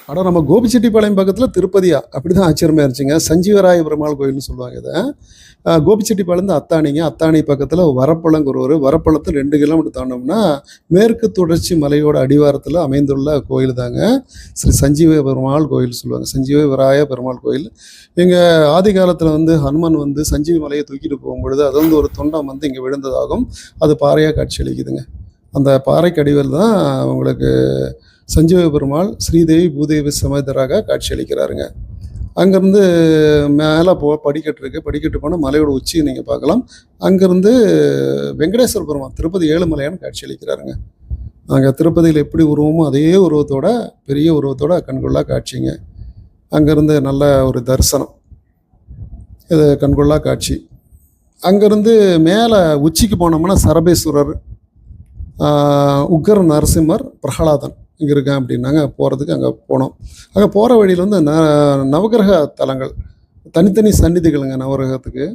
ஆனால் நம்ம கோபிச்செட்டிப்பாளையம் பக்கத்தில் திருப்பதியா அப்படி தான் ஆச்சரியமாக இருந்துச்சுங்க. சஞ்சீவராய பெருமாள் கோயில்னு சொல்லுவாங்க இதை. கோபிச்செட்டிப்பாளையம் அத்தானிங்க. அத்தானி பக்கத்தில் வரப்பள்ளங்கிற வரப்பள்ளத்தில் 2 கிலோமீட்டர் தாண்டோம்னா மேற்கு தொடர்ச்சி மலையோட அடிவாரத்தில் அமைந்துள்ள கோயில் தாங்க ஸ்ரீ சஞ்சீவ பெருமாள் கோயில் சொல்லுவாங்க. சஞ்சீவராய பெருமாள் கோயில். எங்கள் ஆதி காலத்தில் ஹனுமன் சஞ்சீவி மலையை தூக்கிட்டு போகும்பொழுது அது ஒரு தொண்டம் இங்கே விழுந்ததாகும். அது பாறையாக காட்சி அளிக்குதுங்க. அந்த பாறைக்கு அடிவில் தான் உங்களுக்கு சஞ்சீவ பெருமாள் ஸ்ரீதேவி பூதேவி சமேதராக காட்சி அளிக்கிறாருங்க. அங்கேருந்து மேலே படிக்கட்டு இருக்குது. படிக்கட்டு போனால் மலையோட உச்சியை நீங்கள் பார்க்கலாம். அங்கேருந்து வெங்கடேஸ்வர பெருமாள் திருப்பதி ஏழுமலையான்னு காட்சி அளிக்கிறாருங்க. அங்கே திருப்பதியில் எப்படி உருவமோ அதே உருவத்தோட பெரிய உருவத்தோட கண்கொள்ளா காட்சிங்க. அங்கேருந்து நல்ல ஒரு தரிசனம், இது கண்கொள்ளா காட்சி. அங்கேருந்து மேலே உச்சிக்கு போனோம்னா சரபேஸ்வரர், உக்கர நரசிம்மர், பிரகலாதன் இங்கே இருக்கேன் அப்படின்னாங்க. போகிறதுக்கு அங்கே போனோம். அங்கே போகிற வழியில் நவகிரக தலங்கள், தனித்தனி சந்நிதிகளுங்க நவகிரகத்துக்கு.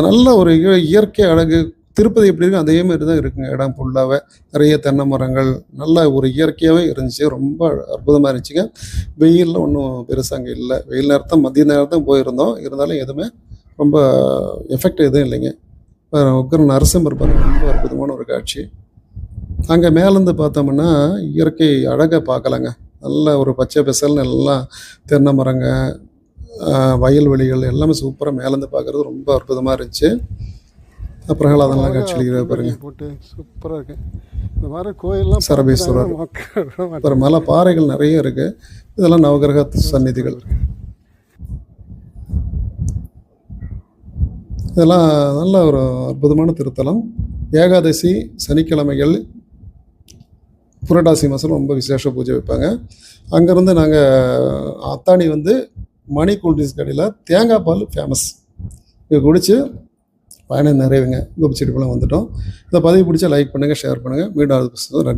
நல்ல ஒரு இயற்கை அழகு. திருப்பதி எப்படி இருக்குது அதே மாதிரி தான் இருக்குங்க. இடம் ஃபுல்லாகவே நிறைய தென்னை மரங்கள், நல்ல ஒரு இயற்கையாகவே இருந்துச்சு. ரொம்ப அற்புதமாக இருந்துச்சுங்க. வெயிலில் ஒன்றும் பெருசாக அங்கே இல்லை. வெயில் நேரத்தை மதிய நேரத்தையும் போயிருந்தோம். இருந்தாலும் எதுவுமே ரொம்ப எஃபெக்ட் எதுவும் இல்லைங்க. உக்கர நரசிம்மர் பாருங்க, ரொம்ப அற்புதமான ஒரு காட்சி. அங்கே மேலேருந்து பார்த்தோம்னா இயற்கை அழகை பார்க்கலாங்க. நல்ல ஒரு பச்சை பெசல்னு எல்லாம் தென்னை மரங்க, வயல்வெளிகள் எல்லாமே சூப்பராக மேலேருந்து பார்க்குறது ரொம்ப அற்புதமாக இருந்துச்சு. பிரகலாதன்லாம் காட்சி அளிக்கிறது பாருங்க, போட்டு சூப்பராக இருக்கு. இந்த மாதிரி கோயிலெலாம் சரபேஸ்வரர் அப்புறம் மேலே பாறைகள் நிறைய இருக்குது. இதெல்லாம் நவகிரக சந்நிதிகள். இதெல்லாம் நல்ல ஒரு அற்புதமான திருத்தலம். ஏகாதசி சனிக்கிழமைகள் புரட்டாசி மாதம் ரொம்ப விசேஷ பூஜை வைப்பாங்க. அங்கேருந்து நாங்கள் அத்தானி மணி கூல்ட்ரிங்க்ஸ் கடையில் தேங்காய் பால் ஃபேமஸ். இங்கே குடித்து பயணம் நிறைவுங்க. கோபிச்செட்டிப்பாளையம் வந்துட்டோம். இந்த பதிவு பிடிச்சா லைக் பண்ணுங்கள், ஷேர் பண்ணுங்கள். மீண்டும் அது நன்றி.